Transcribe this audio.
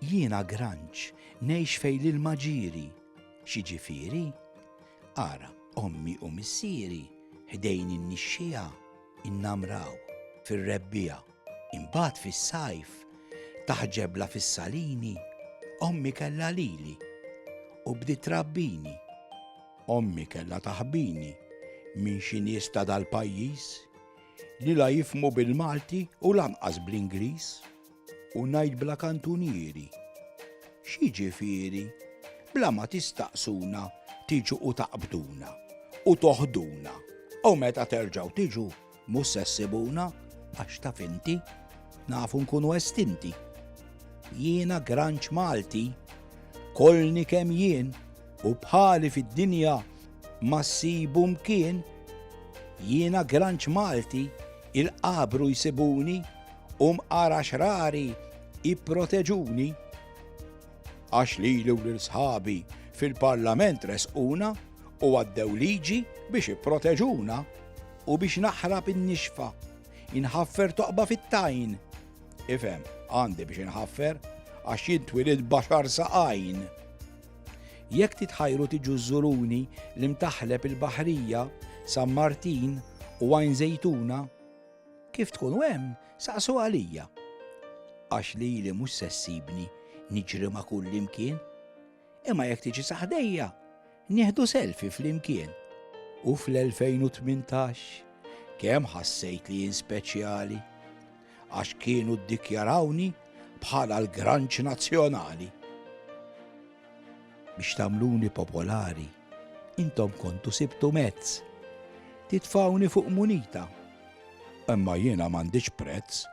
Jiena granċ ngħix fejn l-ilma ġieri. Xi ġifieri? Ara, ommi u missieri ħdejn in-nixxija innamraw fir-rebbija. Imbagħad fis-sajf taħ-ġebla fis-salini ommi kellha lili u bdiet trabbini. Ommi kellha taħbini minn xi nies ta' dal-pajjiż li la jifhmu bil-Malti u lanqas bl-Ingliż u ngħid bla kantunieri. Xi ġifieri? Bla ma tistaqsuna tiġu u taqbduna u toħduna u meta terġgħu tiġu mhux se ssibuna għax taf inti nafu nkunu estinti. Jiena granċ Malti kollni kemm jien u bħali fid-dinja ma ssibu mkien. Jiena granċ Malti il-qabru jsibuni u mqara xrari jipproteġuni. Għax lili u l-sħabi fil-parlament resquna u għaddew liġi biex jipproteġuna u biex naħrab in-nixfa inħaffer toqba fit-tajn. Ifhem, għandi biex inħaffer għax jintwilid baxar saqajn. Jekk titħajru tiġu żuruni l-imtaħleb il-baħrija San Martin u Għajn Zejtuna, kif tkunu hemm saqsu għalija. Għax lili mhux se ssibni niġri ma' kull imkien, imma jekk tiġi saħdejja nieħdu selfie fl-imkien. U fl-2018 kemm ħassejt li jien speċjali għax kienu ddikjarawni bħala l-granċ nazzjonali. Biex tagħmluni popolari, intom kontu sibtu mezz titfawni fuq munita, imma jiena m'għandix prezz